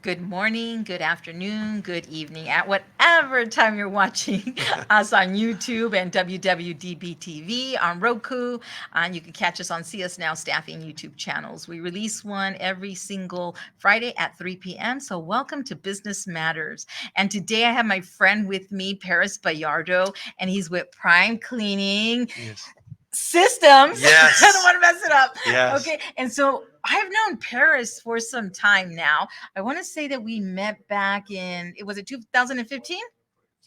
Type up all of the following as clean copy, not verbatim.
Good morning, good afternoon, good evening, at whatever time you're watching us on YouTube and WWDBTV on Roku. And you can catch us on See Us Now Staffing YouTube channels. We release one every single Friday at 3 p.m. So welcome to Business Matters. And today I have my friend with me, Paris Bayardo, and he's with Prime Cleaning Yes. Systems. I don't Yes. want to mess it up. Yes. Okay. And so I've known Paris for some time now. I want to say that we met back in, it was it 2015?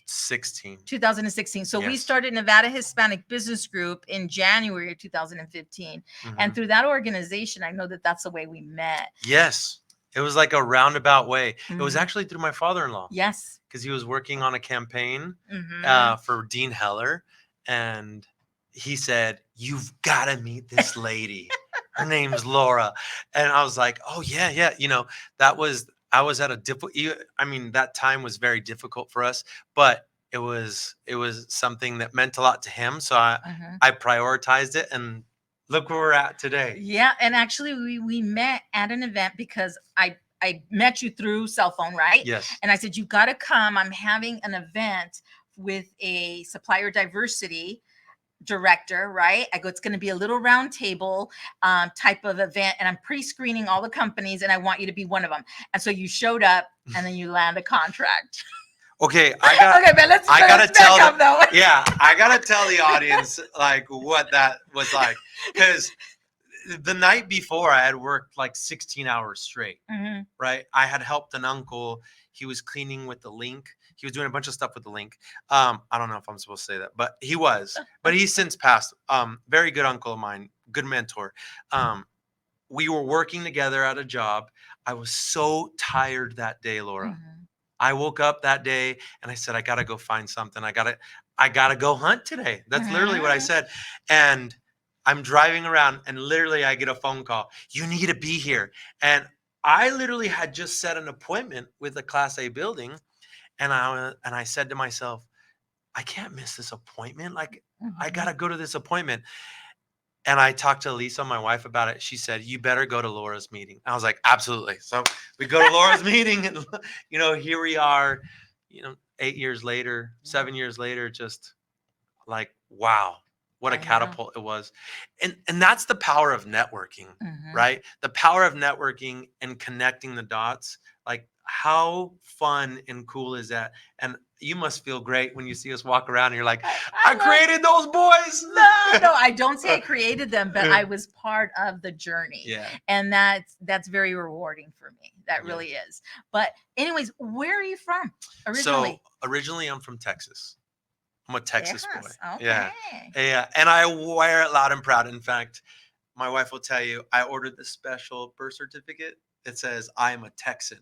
16. 2016. So we Yes. started Nevada Hispanic Business Group in January of 2015. And Mhm. through that organization, I know that that's the way we met. Yes. It was like a roundabout way. It was Mhm. actually through my father-in-law Yes. because he was working on a campaign Mhm. for Dean Heller. And he said, "You've got to meet this lady. Her name's Laura." And I was like, "Oh, yeah, yeah." That was, I was at a difficult, I mean, that time was very difficult for us, but it was something that meant a lot to him. So Mhm. I prioritized it, and look where we're at today. Yeah, and actually we met at an event because I met you through cell phone, right? Yes. And I said you got to come. I'm having an event with a supplier diversity director, right? I go, it's going to be a little round table type of event, and I'm pre-screening all the companies, and I want you to be one of them. And so you showed up, and then you land a contract. Okay, okay, but let's I gotta let's back tell up though. yeah, I gotta tell the audience like what that was like, because the night before I had worked like 16 hours straight. Mhm. Right? I had helped an uncle. He was cleaning with the link. He was doing a bunch of stuff with the link. I don't know if I'm supposed to say that, but he was. But he's since passed. Very good uncle of mine, good mentor. We were working together at a job. I was so tired that day, Laura. Mhm. I woke up that day and I said, I gotta go find something. I gotta go hunt today. That's literally what I Mhm. said. And I'm driving around and literally I get a phone call. You need to be here. And I literally had just set an appointment with a Class A building, and I said to myself, I can't miss this appointment. Like, I Mhm. gotta go to this appointment. And I talked to Lisa, my wife, about it. She said, "You better go to Laura's meeting." I was like, "Absolutely." So we go to Laura's meeting, and here we are. 8 years later, 7 years later, just like, wow, what a I know. catapult it was. And that's the power of networking, Mhm. right? The power of networking and connecting the dots. Like, how fun and cool is that? And you must feel great when you see us walk around and you're like, I I love created those boys. no, I don't say I created them, but I was part of the journey. Yeah. And that's very rewarding for me. That Yeah. really is. But anyways, where are you from So originally? originally I'm from Texas. I'm a Texas boy. Yes. Yeah. Okay. Yeah. And I wear it loud and proud. In fact, my wife will tell you, I ordered this special birth certificate. It says, I am a Texan.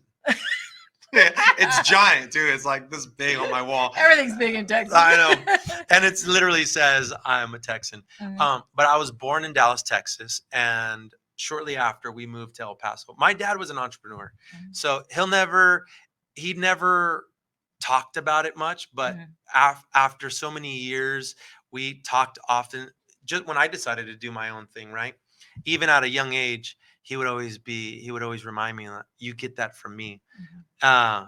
It's giant too. It's like this big on my wall. Everything's big in Texas. I know. And it literally says, I am a Texan. Mhm. But I was born in Dallas, Texas. And shortly after we moved to El Paso, my dad was an entrepreneur. Mhm. So he never talked about it much. But Mhm. after so many years, we talked often. Just when I decided to do my own thing, right? Even at a young age, he would always remind me that you get that from me. Mhm. Uh,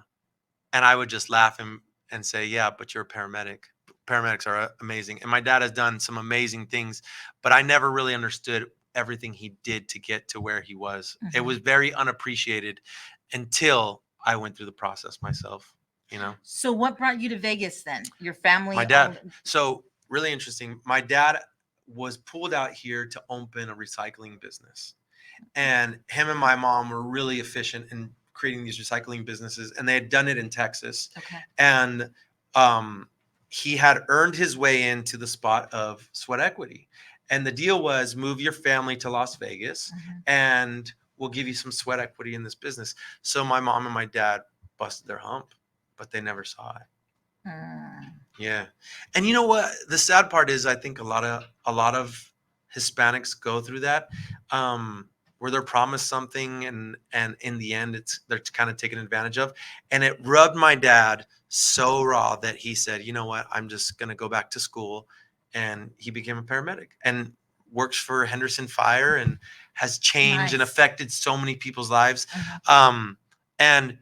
and I would just laugh and say, "Yeah, but you're a paramedic. Paramedics are amazing." And my dad has done some amazing things, but I never really understood everything he did to get to where he was. It Mhm. was very unappreciated until I went through the process myself, you know. So what brought you to Vegas then? Your My family dad. owned. So, really interesting. My dad was pulled out here to open a recycling business. And him and my mom were really efficient in creating these recycling businesses, and they had done it in Texas. Okay. And um, he had earned his way into the spot of sweat equity. And the deal was, move your family to Las Vegas, Mhm. and we'll give you some sweat equity in this business. So my mom and my dad busted their hump, but they never saw it. Mm. Yeah. And you know what? The sad part is, I think a lot of Hispanics go through that, where they're promised something, and in the end they're kind of taken advantage of. And it rubbed my dad so raw that he said, "You know what? I'm just going to go back to school." And he became a paramedic and works for Henderson Fire and has changed and Nice. affected so many people's lives. Mhm. Um, and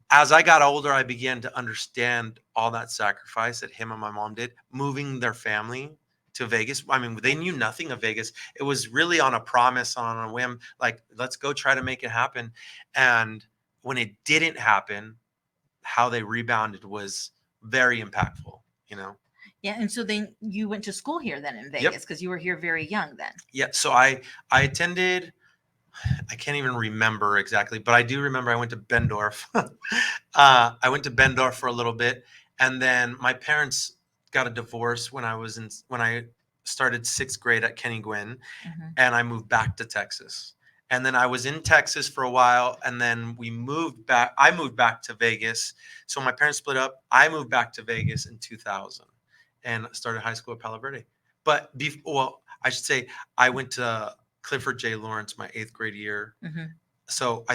as I got older, I began to understand all that sacrifice that him and my mom did, moving their family to Vegas. I mean, they knew nothing of Vegas. It was really on a promise, on a whim, like, let's go try to make it happen. And when it didn't happen, how they rebounded was very impactful, you know? Yeah, and so then you went to school here then in Vegas Yep. because you were here very young then. Yeah. So I attended, I can't even remember exactly, but I do remember I went to Bendorf. I went to Bendorf for a little bit, and then my parents got a divorce when I started 6th grade at Kenny Gwynn, Mhm. and I moved back to Texas. And then I was in Texas for a while, and then we moved back. I moved back to Vegas. So my parents split up. I moved back to Vegas in 2000 and started high school at Palo Verde. But well, I should say I went to Clifford J. Lawrence my 8th grade year. Mhm. So I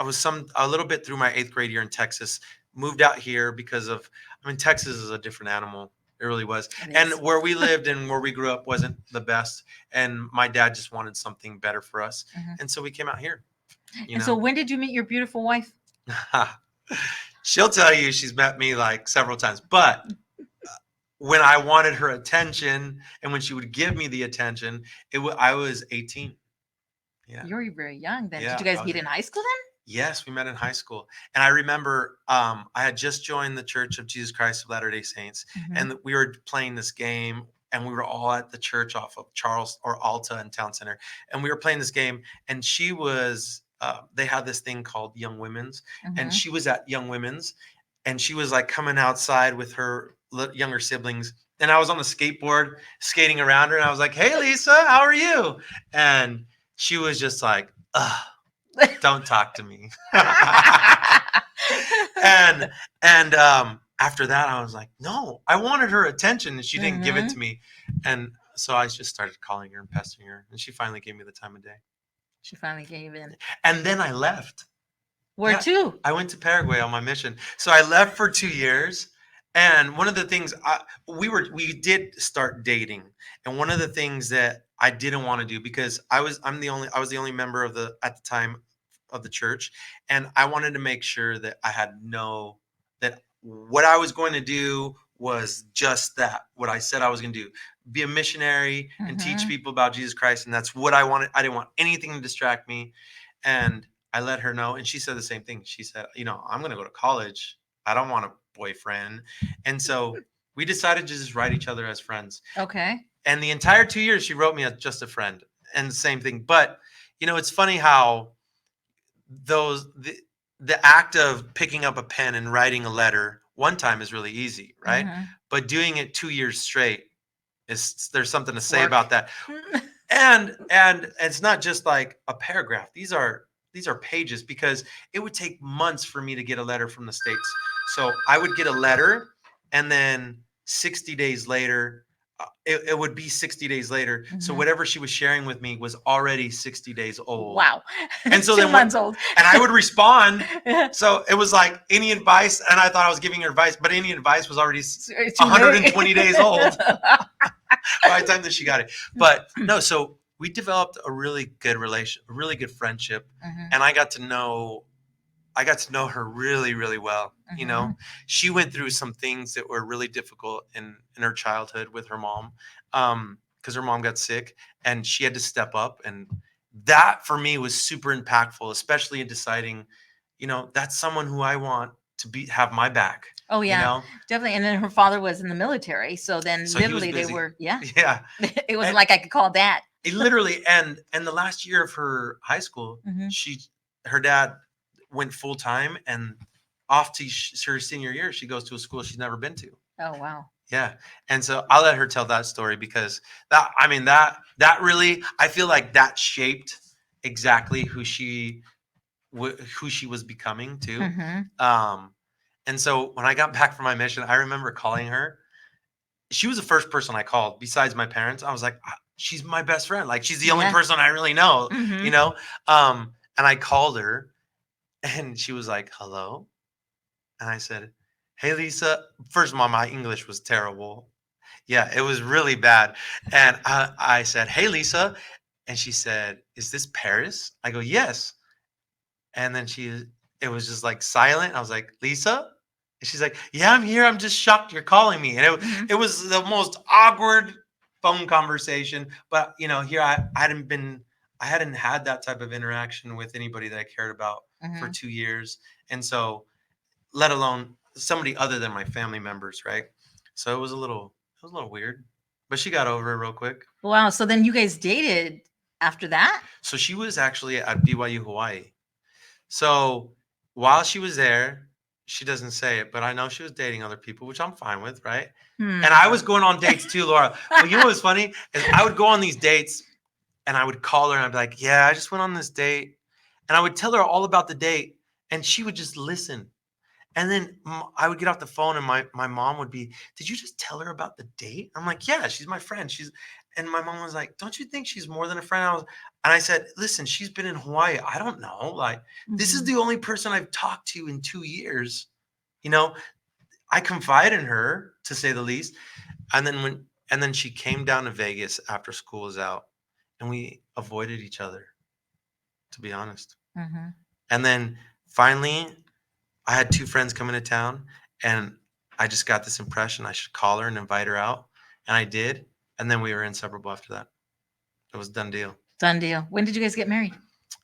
was a little bit through my 8th grade year in Texas, moved out here because of, I mean, Texas is a different animal. It really was. It And is. where we lived and where we grew up wasn't the best. And my dad just wanted something better for us. Mhm. And so we came out here, you And so know. when did you meet your beautiful wife? She'll tell you she's met me like several times, but when I wanted her attention and when she would give me the attention, I was 18. Yeah. You were very young then. Did Yeah. you guys meet in high school Yes, we met in high school. And I remember I had just joined the Church of Jesus Christ of Latter-day Saints, then? Mhm. and we were playing this game, and we were all at the church off of Charles or Alta and Town Center. And we were playing this game, and she was, they had this thing called Young Women's, and Mhm. she was at Young Women's, and she was like coming outside with her younger siblings. And I was on the skateboard skating around her, and I was like, "Hey, Lisa, how are you?" And she was just like, "Ugh, don't talk to me." and after that, I was like, no, I wanted her attention, and she didn't give it Mhm. to me. And so I just started calling her and pestering her, and she finally gave me the time of day. She finally gave in. And then I left. Where Yeah, to? I went to Paraguay on my mission. So I left for 2 years. And one of the things we did start dating. And one of the things that I didn't want to do, because I was the only member of the at the time of the church, and I wanted to make sure that that what I was going to do was just that, what I said I was going to do, be a missionary and teach Mhm. people about Jesus Christ. And that's what I wanted. I didn't want anything to distract me. And I let her know, and she said the same thing. She said, I'm going to go to college. I don't want a boyfriend. And so we decided to just write each other as friends. Okay. And the entire 2 years, she wrote me as just a friend, and the same thing. But, it's funny how the act of picking up a pen and writing a letter one time is really easy, right? Mhm. But doing it 2 years straight there's something to It's say work. about that. And it's not just like a paragraph. These are pages, because it would take months for me to get a letter from the States. So I would get a letter, and then 60 days later, it would be 60 days later. So Mhm. whatever she was sharing with me was already 60 days old. Wow. And so 2 then months old. and I would respond. So it was like any advice, and I thought I was giving her advice, but any advice was already Too late. 120 days old by the time that she got it. But no, so we developed a really good a really good friendship, Mhm. and I got to know her really, really well. Mhm. She went through some things that were really difficult in her childhood with her mom, because her mom got sick, and she had to step up, and that for me was super impactful, especially in deciding, that's someone who I want to have my back. Oh You yeah, know, definitely. And then her father was in the military, so then so he was literally they busy. were, yeah. Yeah, It wasn't and like I could call that. it literally, and the last year of her high school, Mhm. her dad went full time, and off to her senior year, she goes to a school she's never been to. Oh wow. Yeah. And so I'll let her tell that story, because that really, I feel like that shaped exactly who she was becoming too. Mhm. Um, and so when I got back from my mission, I remember calling her. She was the first person I called besides my parents. I was like, she's my best friend. Like, she's the only Yeah. person I really know, you Mhm. know? And I called her, and she was like, hello. And I said, hey, Lisa. First of all, my English was terrible. Yeah, it was really bad. And I said, hey, Lisa. And she said, is this Paris? I go, yes. And then it was just like silent. I was like, Lisa? And she's like, yeah, I'm here. I'm just shocked you're calling me. And Mhm. it was the most awkward phone conversation. But here I hadn't had that type of interaction with anybody that I cared about for Mhm. 2 years. And so, let alone somebody other than my family members, right? So it was a little weird. But she got over it real quick. Wow. So then you guys dated after that? So she was actually at BYU Hawaii. So while she was there, she doesn't say it, but I know she was dating other people, which I'm fine with, right? And I was Hmm. going on dates too, Laura. But you know what's funny is I would go on these dates and I would call her and I'd be like, "Yeah, I just went on this date," and I would tell her all about the date, and she would just listen. And then I would get off the phone and my mom would be, "Did you just tell her about the date?" I'm like, "Yeah, she's my friend. And my mom was like, "Don't you think she's more than a friend?" And I said, "Listen, she's been in Hawaii. I don't know. Like, this is Mhm. the only person I've talked to in 2 years. You know, I confide in her to say the least." And then she came down to Vegas after school was out, and we avoided each other, to be honest. Mhm. And then finally, I had two friends come into town, and I just got this impression I should call her and invite her out, and I did, and then we were inseparable after that. It was a done deal. Done deal. When did you guys get married?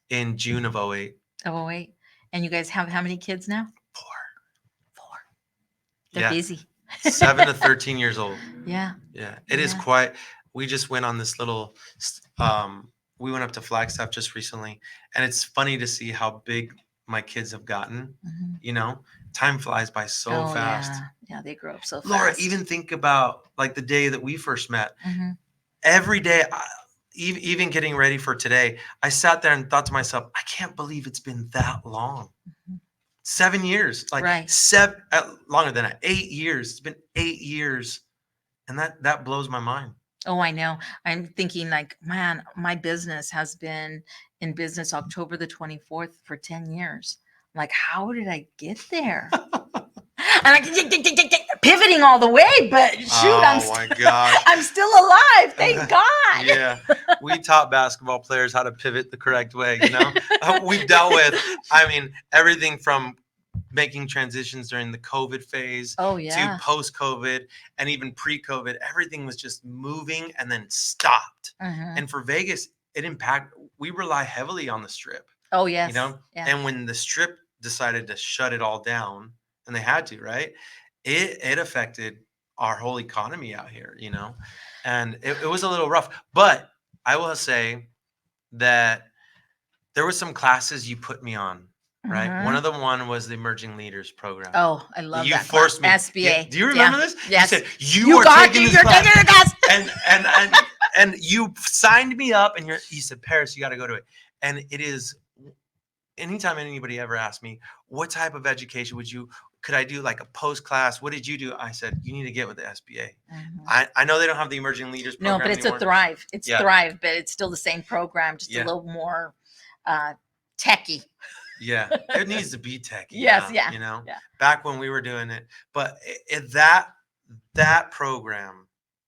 In June of '08. Oh, wait. And you guys have how many kids now? 4. 4. They're Yeah, busy. 7 to 13 years old. Yeah. Yeah, it is Yeah. quite. We just went on this little. We went up to Flagstaff just recently, and it's funny to see how big my kids have gotten. Mhm. Time flies by so Oh, fast. yeah. Yeah, they grow up so Laura, fast. even think about like the day that we first met. Mhm. Every day, even getting ready for today, I sat there and thought to myself, I can't believe it's been that long. Mhm. 7 years, like Right. longer than that, 8 years. It's been 8 years, and that blows my mind. Oh, I know. I'm thinking like, man, my business has been in business October the 24th for 10 years. Like, how did I get there? And I pivoting all the way, but shoot, Oh my gosh. I'm still alive. Thank God. Yeah, we taught basketball players how to pivot the correct way. We've dealt with, I mean, everything from making transitions during the COVID phase Oh, to yeah. post-COVID and even pre-COVID. Everything was just moving and then stopped. Mhm. And for Vegas, we rely heavily on the strip, Oh, you yes. know? Yeah. And when the strip decided to shut it all down, and they had to, right? It affected our whole economy out here. And it was a little rough. But I will say that there were some classes you put me on, right? One Mhm. of them was the Emerging Leaders Program. Oh, I love You that class. forced me. Yeah, SBA. do you remember Yeah. this? Yes. You said you You are got taking it. this You're class, taking the class. and you signed me up, and you said, Paris, you got to go to it. And it is, anytime anybody ever asked me what type of education could I do, like a post class? What did you do? I said, you need to get with the SBA. Mhm. I know they don't have the Emerging Leaders No, Program but it's a anymore. Thrive. It's Yeah. Thrive, but it's still the same program, just a Yeah. little more techy. Yeah, it needs to be techy. Yes, Yeah, yeah. Yeah. back when we were doing it. But that program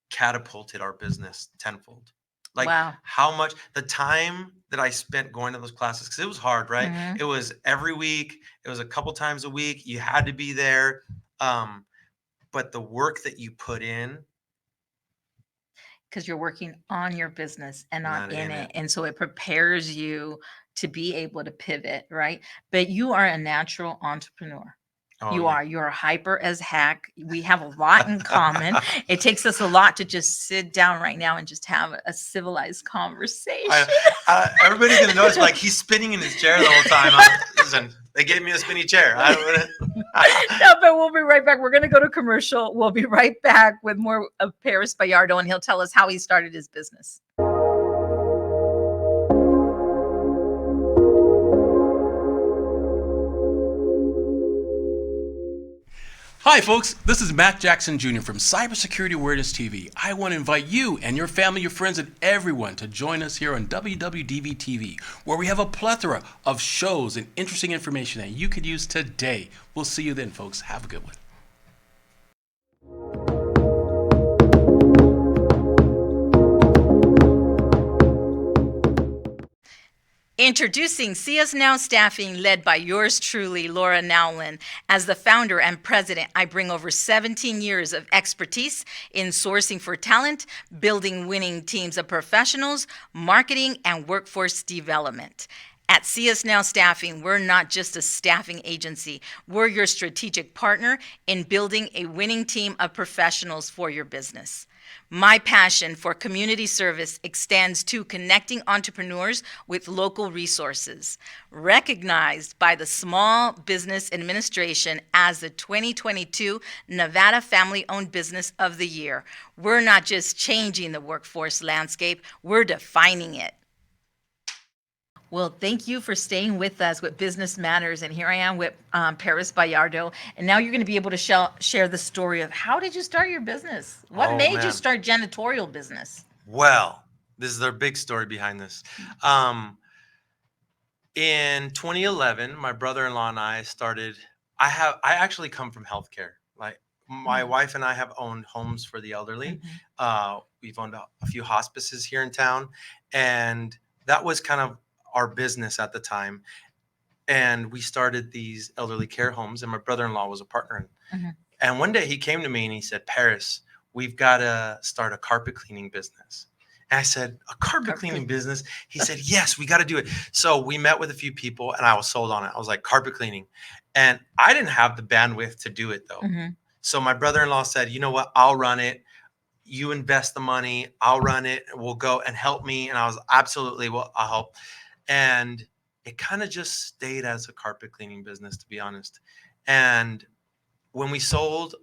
catapulted our business tenfold. Like Wow. how much the time that I spent going to those classes, because it was hard, right? Mhm. It was every week. It was a couple times a week. You had to be there. But the work that you put in, Because you're working on your business and not not in in it. it. And so it prepares you to be able to pivot, right? But you are a natural entrepreneur. Oh You yeah. are. You're hyper as heck. We have a lot in common. It takes us a lot to just sit down right now and just have a civilized conversation. Everybody's gonna notice, like, he's spinning in his chair the whole time. Listen, they gave me a spinny chair. No, but we'll be right back. We're going to go to commercial. We'll be right back with more of Paris Bayardo, and he'll tell us how he started his business. Hi, folks. This is Matt Jackson Jr. from Cybersecurity Awareness TV. I want to invite you and your family, your friends, and everyone to join us here on WWDBTV, where we have a plethora of shows and interesting information that you could use today. We'll see you then, folks. Have a good one. Introducing See Us Now Staffing, led by yours truly, Laura Nowlin. As the founder and president, I bring over 17 years of expertise in sourcing for talent, building winning teams of professionals, marketing, and workforce development. At See Us Now Staffing, we're not just a staffing agency. We're your strategic partner in building a winning team of professionals for your business. My passion for community service extends to connecting entrepreneurs with local resources. Recognized by the Small Business Administration as the 2022 Nevada Family-Owned Business of the Year, we're not just changing the workforce landscape, we're defining it. Well, thank you for staying with us with Business Matters. And here I am with Paris Bayardo. And now you're going to be able to share the story of how did you start your business? What made you start janitorial business? Well, this is our big story behind this. In 2011, my brother-in-law and I started, I actually come from healthcare. Like my wife and I have owned homes for the elderly. We've owned a few hospices here in town. And that was kind of our business at the time. And we started these elderly care homes, and my brother-in-law was a partner. And one day he came to me and he said, Paris, we've got to start a carpet cleaning business. And I said, a carpet cleaning business? He said, yes, we got to do it. So we met with a few people and I was sold on it. I was like, carpet cleaning. And I didn't have the bandwidth to do it though. So my brother-in-law said, you know what, I'll run it. You invest the money, I'll run it. We'll go and help me. And I was absolutely, well, I'll help. And it kind of just stayed as a carpet cleaning business, to be honest. And when we sold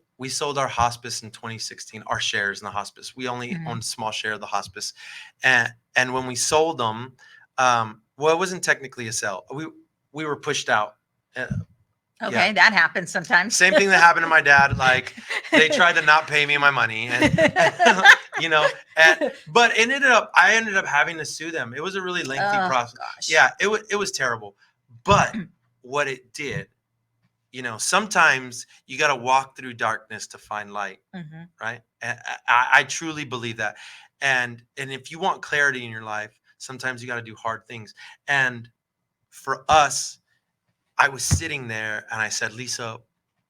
our hospice in 2016, our shares in the hospice. We only owned a small share of the hospice. And when we sold them, well, it wasn't technically a sale. We were pushed out. Okay, that happens sometimes. Same thing that happened to my dad. Like they tried to not pay me my money, and but I ended up having to sue them. It was a really lengthy process. Gosh. Yeah, it was terrible. But what it did, sometimes you got to walk through darkness to find light, right? And I truly believe that. And if you want clarity in your life, sometimes you got to do hard things. And for us, I was sitting there and I said, Lisa,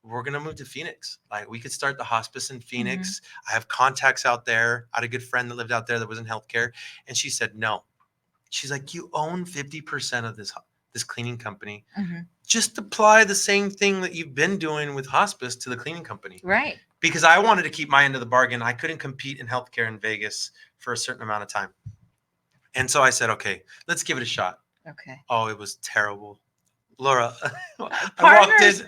we're going to move to Phoenix. Like we could start the hospice in Phoenix. I have contacts out there. I had a good friend that lived out there that was in healthcare. And she said, no. She's like, you own 50% of this cleaning company. Just apply the same thing that you've been doing with hospice to the cleaning company. Right. Because I wanted to keep my end of the bargain. I couldn't compete in healthcare in Vegas for a certain amount of time. And so I said, okay, let's give it a shot. Okay. Oh, it was terrible. Laura, partners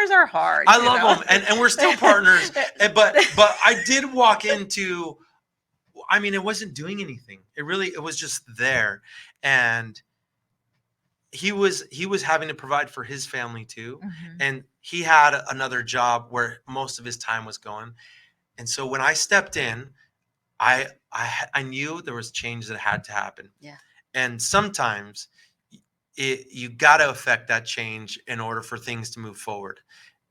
are hard. I love them, and we're still partners. But I did walk into, I mean, it wasn't doing anything. It was just there, and he was having to provide for his family too, and he had another job where most of his time was going, and so when I stepped in, I knew there was change that had to happen. Yeah, and sometimes you got to affect that change in order for things to move forward.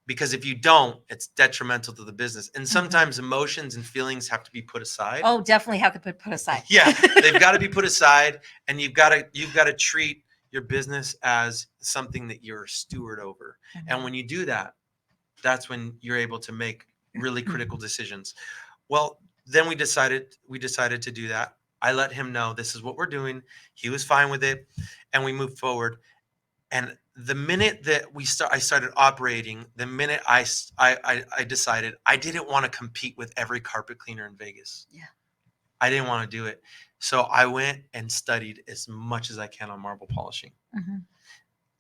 Because if you don't, it's detrimental to the business. And sometimes emotions and feelings have to be put aside. Oh, definitely have to put aside. Yeah, they've got to be put aside, and you've got to treat your business as something that you're a steward over. And when you do that, that's when you're able to make really critical decisions. Well, then we decided to do that. I let him know this is what we're doing. He was fine with it, and we moved forward. And the minute that I started operating, the minute I decided I didn't want to compete with every carpet cleaner in Vegas. Yeah, I didn't want to do it. So I went and studied as much as I can on marble polishing,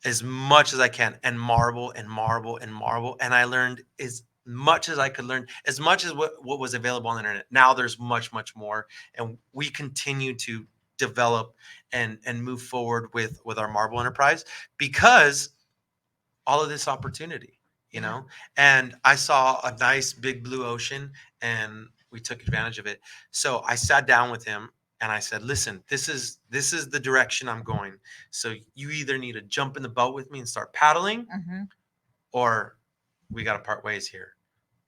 as much as I can, and marble and marble and marble. And I learned as much as I could learn, as much as what was available on the internet. Now there's much, much more. And we continue to develop and move forward with our marble enterprise because all of this opportunity, and I saw a nice big blue ocean and we took advantage of it. So I sat down with him and I said, listen, this is the direction I'm going. So you either need to jump in the boat with me and start paddling or we got to part ways here.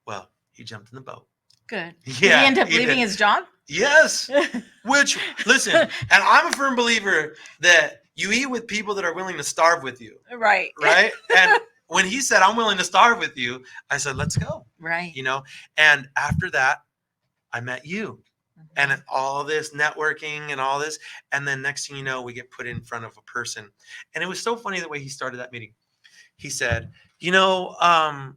Well, he jumped in the boat. Good. Yeah, did he end up leaving his job? Yes. Which, listen, and I'm a firm believer that you eat with people that are willing to starve with you, Right. right? And when he said, I'm willing to starve with you, I said, let's go, Right. you know? And after that, I met you. And all this networking and all this. And then next thing you know, we get put in front of a person. And it was so funny the way he started that meeting. He said, I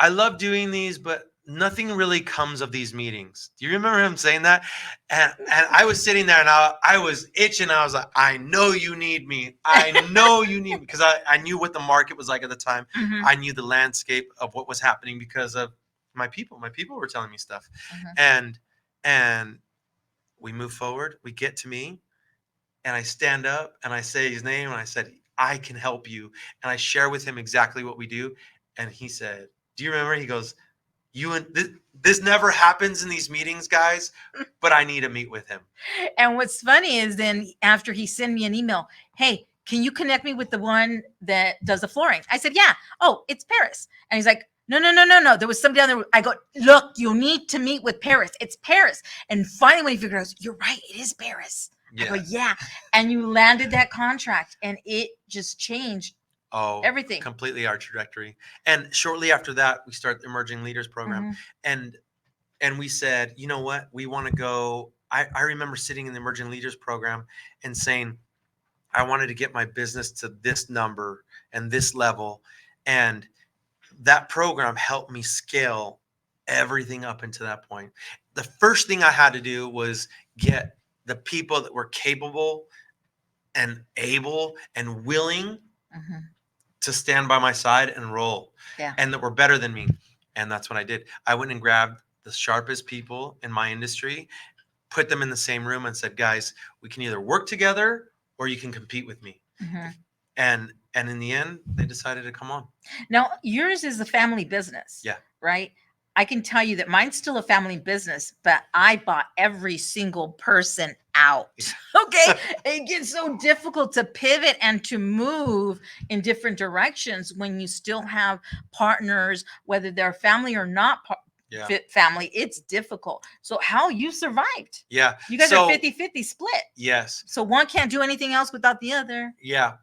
love doing these, but nothing really comes of these meetings. Do you remember him saying that? And I was sitting there and I was itching. I was like, I know you need me. I know you need me. Because I knew what the market was like at the time. Mhm. I knew the landscape of what was happening because of my people. My people were telling me stuff. Mhm. And we move forward. We get to me. And I stand up and I say his name and I said, I can help you. And I share with him exactly what we do. And he said, do you remember? He goes, this never happens in these meetings, guys, but I need to meet with him. And what's funny is then after he sent me an email, hey, can you connect me with the one that does the flooring? I said, yeah. Oh, it's Paris. And he's like, no. There was somebody on there. I go, look, you need to meet with Paris. It's Paris. And finally, when he figured out, you're right, it is Paris. I go, yeah. And you landed that contract and it just changed everything. Completely our trajectory. And shortly after that, we start the Emerging Leaders Program. And we said, you know what, we want to go. I remember sitting in the Emerging Leaders Program and saying, I wanted to get my business to this number and this level. And that program helped me scale everything up into that point. The first thing I had to do was get the people that were capable and able and willing to stand by my side and roll, and that were better than me. And that's what I did. I went and grabbed the sharpest people in my industry, put them in the same room and said, guys, we can either work together or you can compete with me. And in the end, they decided to come on. Now, yours is a family business. Yeah. Right? I can tell you that mine's still a family business, but I bought every single person out. Okay. It gets so difficult to pivot and to move in different directions when you still have partners, whether they're family or not fit family. It's difficult. So how you survived? Yeah. You guys are 50-50 split. Yes. So one can't do anything else without the other. Yeah.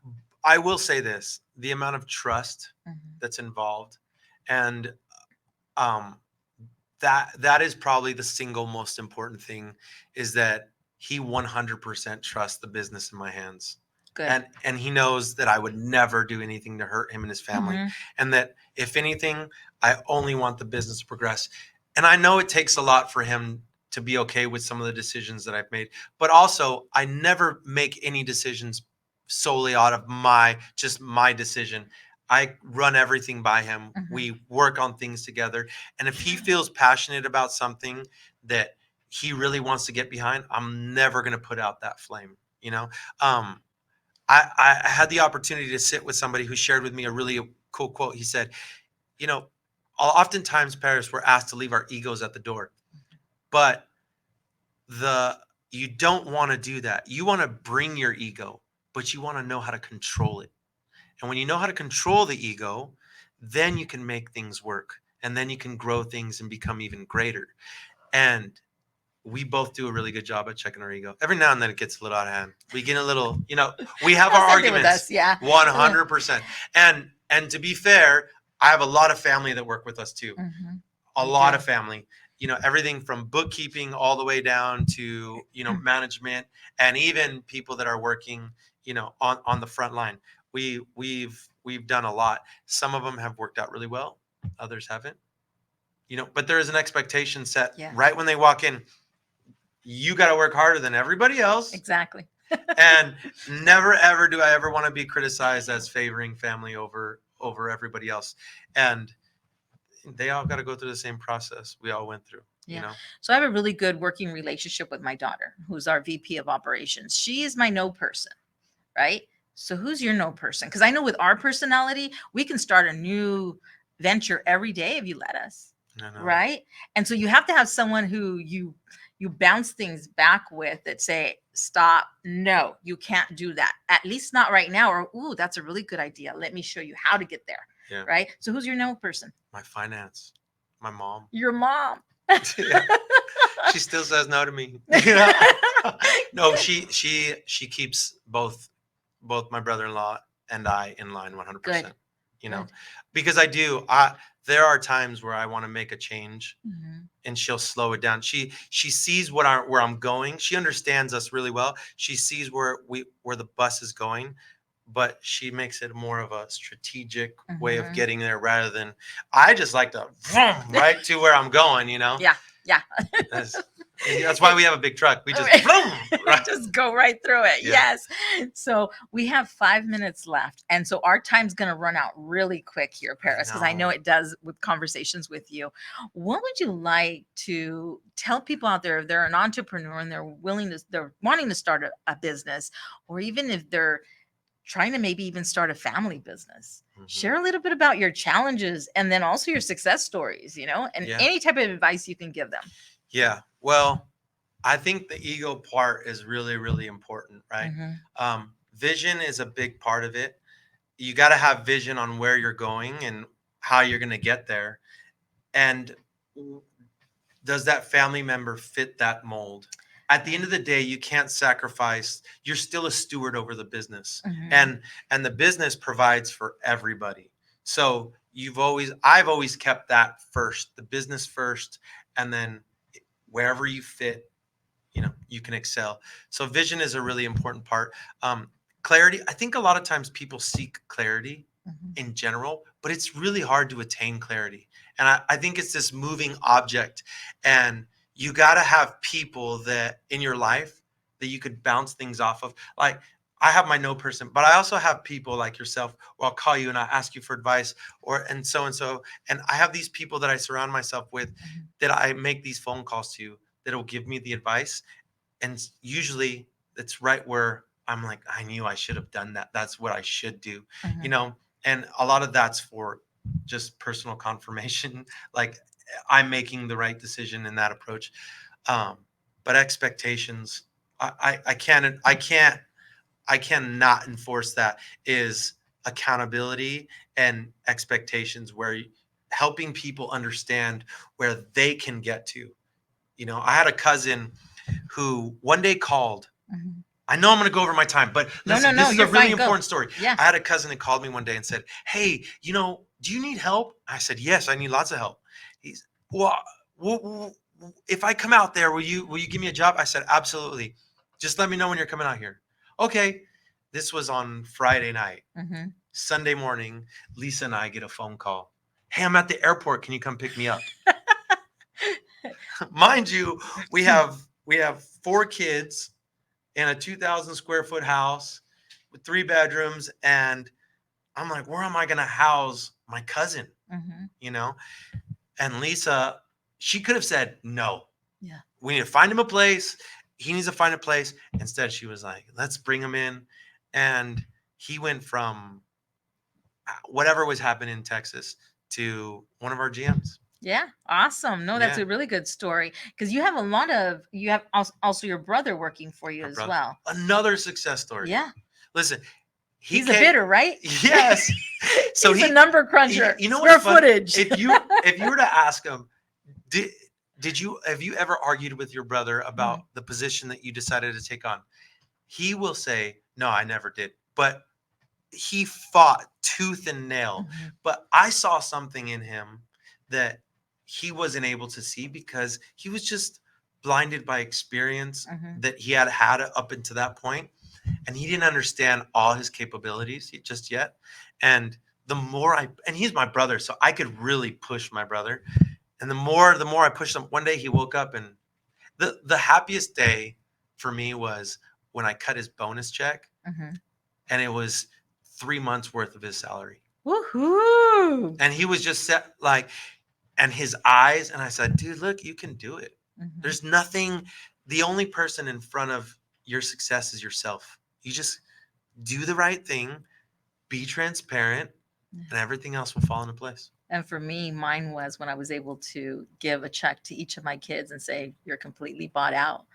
I will say this, the amount of trust that's involved, and that is probably the single most important thing, is that he 100% trusts the business in my hands. Good. And he knows that I would never do anything to hurt him and his family. And that if anything, I only want the business to progress. And I know it takes a lot for him to be okay with some of the decisions that I've made, but also I never make any decisions solely out of my decision. I run everything by him. We work on things together. And if he feels passionate about something that he really wants to get behind, I'm never going to put out that flame. I had the opportunity to sit with somebody who shared with me a really cool quote. He said, oftentimes, Paris, we're asked to leave our egos at the door, but you don't want to do that. You want to bring your ego, but you want to know how to control it. And when you know how to control the ego, then you can make things work, and then you can grow things and become even greater. And we both do a really good job at checking our ego. Every now and then it gets a little out of hand. We get a little, we have our arguments. 100%. And to be fair, I have a lot of family that work with us too. A lot of family. Everything from bookkeeping all the way down to, management, and even people that are working, on the front line. We've done a lot. Some of them have worked out really well. Others haven't, but there is an expectation set right when they walk in. You got to work harder than everybody else. Exactly. And never, ever do I ever want to be criticized as favoring family over everybody else. And they all got to go through the same process we all went through. So I have a really good working relationship with my daughter, who's our VP of operations. She is my no person, right? So who's your no person? Because I know with our personality, we can start a new venture every day if you let us, right? And so you have to have someone who you bounce things back with that say, stop, no, you can't do that. At least not right now. Or, ooh, that's a really good idea. Let me show you how to get there. Yeah. Right? So who's your no person? My finance. My mom. Your mom. She still says no to me. No, she keeps both both my brother-in-law and I in line 100%. Good. You know, Good. because there are times where I want to make a change, Mhm. and she'll slow it down. She sees where I'm going. She understands us really well. She sees where the bus is going, but she makes it more of a strategic way of Mhm. getting there rather than I just like to vroom right to where I'm going, you know? Yeah. Yeah. That's, that's why we have a big truck. We just vroom, right. Just go right through it. Yeah. Yes. So we have 5 minutes left. And so our time's going to run out really quick here, Paris, because I know know. it does with conversations with you. What would you like to tell people out there if they're an entrepreneur and they're wanting to start a business, or even if they're trying to maybe even start a family business? Mhm. Share a little bit about your challenges and then also your success stories, and Yeah. any type of advice you can give them. Yeah. Well, I think the ego part is really, really important, right? Mhm. Vision is a big part of it. You got to have vision on where you're going and how you're going to get there. And does that family member fit that mold? At the end of the day, you can't sacrifice. You're still a steward over the business, Mhm. and the business provides for everybody. So I've always kept that first, the business first, and then wherever you fit, you can excel. So vision is a really important part. Clarity. I think a lot of times people seek clarity Mhm. in general, but it's really hard to attain clarity. And I think it's this moving object. And you got to have people that in your life that you could bounce things off of. Like I have my no person, but I also have people like yourself where I'll call you and I ask you for advice and so and so. And I have these people that I surround myself with Mhm. that I make these phone calls to that will give me the advice. And usually it's right where I'm like, I knew I should have done that. That's what I should do, you Mhm. know? And a lot of that's for just personal confirmation. Like I'm making the right decision in that approach. Um, but expectations, I cannot enforce that is accountability and expectations where helping people understand where they can get to. I had a cousin who one day called. Mhm. I know I'm going to go over my time, but No, listen, no, this is a you're really fine. Go. important story. Yeah. I had a cousin that called me one day and said, "Hey, do you need help?" I said, "Yes, I need lots of help." He's, "Well, if I come out there, will you give me a job?" I said, "Absolutely. Just let me know when you're coming out here." Okay. This was on Friday night. Mhm. Sunday morning, Lisa and I get a phone call. "Hey, I'm at the airport. Can you come pick me up?" Mind you, we have 4 kids in a 2,000 square foot house with 3 bedrooms, and I'm like, where am I going to house my cousin? Mhm. You know, and Lisa, she could have said no. Yeah. We need to find him a place. He needs to find a place. Instead, she was like, let's bring him in, and he went from whatever was happening in Texas to one of our GMs. Yeah. Awesome. No, that's Yeah, a really good story because you have also your brother working for you my as brother. well. Another success story. Yeah. Listen, he He's a came. bidder, right? Yes. So He's a number you cruncher. you know Square what's funny? footage. If you were to ask him, have you ever argued with your brother Mhm. about the position that you decided to take on? He will say, "No, I never did." But he fought tooth and nail. Mhm. But I saw something in him that he wasn't able to see because he was just blinded by experience Mhm. that he had had up until that point, and he didn't understand all his capabilities just yet. And and he's my brother, so I could really push my brother. And the more I pushed him, one day he woke up, and the happiest day for me was when I cut his bonus check, Mhm. and it was 3 months worth of his salary. Woohoo! And he was just set like, and his eyes, and I said, dude, look, you can do it. Mhm. There's nothing, the only person in front of your success is yourself. You just do the right thing, be transparent, and everything else will fall into place. And for me, mine was when I was able to give a check to each of my kids and say, "You're completely bought out."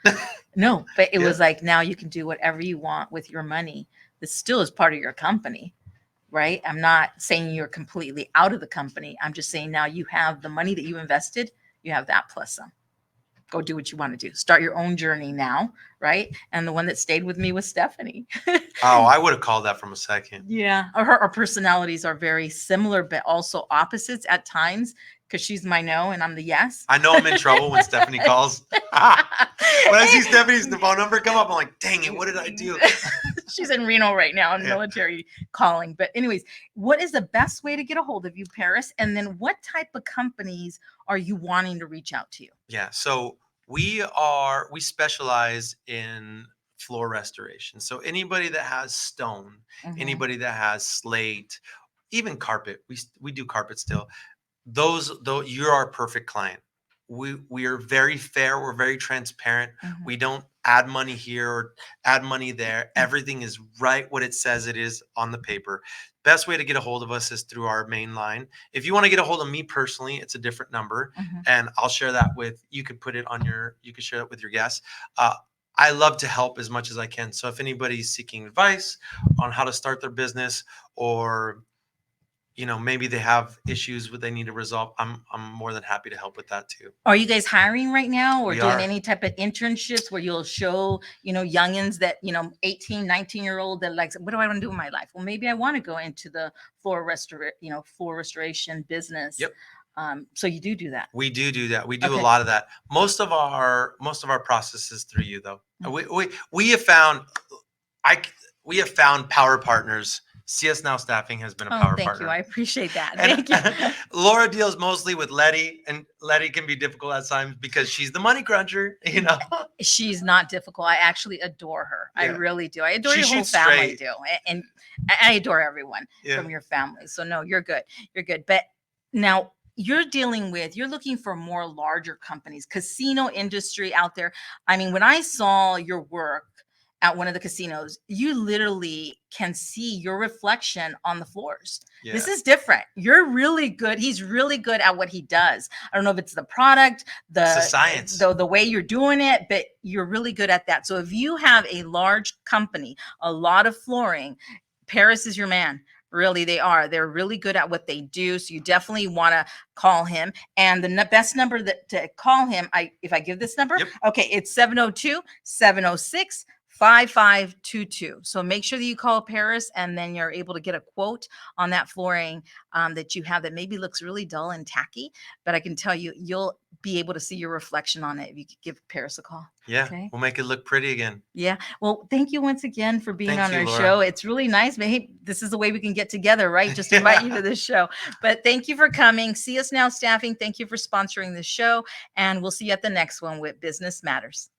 No, but it Yeah. was like, now you can do whatever you want with your money. This still is part of your company, right? I'm not saying you're completely out of the company. I'm just saying now you have the money that you invested, you have that plus some. go do what you want to do. Start your own journey now, right? And the one that stayed with me was Stephanie. Oh, I would have called that from a second. Yeah, our personalities are very similar, but also opposites at times. Because she's my no and I'm the yes. I know I'm in trouble when Stephanie calls. When I see Stephanie's phone number come up, I'm like, dang it, what did I do? She's in Reno right now in Yeah. military calling. But anyways, what is the best way to get a hold of you, Paris? And then what type of companies are you wanting to reach out to you? Yeah, so we specialize in floor restoration. So anybody that has stone, Mhm. anybody that has slate, even carpet, we do carpet still. Though you're our perfect client. We are very fair, we're very transparent. Mhm. We don't add money here or add money there. Everything is right what it says it is on the paper. Best way to get a hold of us is through our main line. If you want to get a hold of me personally, it's a different number, Mhm. and I'll share that with you. Could put it on you could share it with your guests. I love to help as much as I can. So if anybody's seeking advice on how to start their business, or maybe they have issues they need to resolve, I'm more than happy to help with that too. Are you guys hiring right now or We doing are. any type of internships where you'll show, youngins that, 18, 19-year-old that like, what do I want to do in my life? Well, maybe I want to go into the floor restoration business. Yep. So you do that. We do that. We do Okay. a lot of that. Most of our process is through you though. Mhm. We have found we have found power partners. CS Now Staffing has been a Oh, power thank partner. you. I appreciate that. And Thank you. Laura deals mostly with Letty, and Letty can be difficult at times because she's the money cruncher, She's not difficult. I actually adore her. I Yeah. really do. I adore She your whole shoots family, straight. do. And I adore everyone Yeah. from your family. So no, you're good. You're good. But now you're looking for more larger companies, casino industry out there. I mean, when I saw your work at one of the casinos, you literally can see your reflection on the floors. Yeah. This is different. You're really good. He's really good at what he does. I don't know if it's the product, It's the science. the way you're doing it, but you're really good at that. So if you have a large company, a lot of flooring, Paris is your man. Really, they are. They're really good at what they do. So you definitely want to call him. And the best number to call him, if I give this number, Yep. okay, it's 702-706-5522. So make sure that you call Paris, and then you're able to get a quote on that flooring that you have that maybe looks really dull and tacky, but I can tell you, you'll be able to see your reflection on it if you could give Paris a call. Yeah. Okay. We'll make it look pretty again. Yeah. Well, thank you once again for being Thank on you, our Laura. show. It's really nice. But hey, this is the way we can get together, right? Just invite you to this show. But thank you for coming. See Us Now Staffing. Thank you for sponsoring this show. And we'll see you at the next one with Business Matters.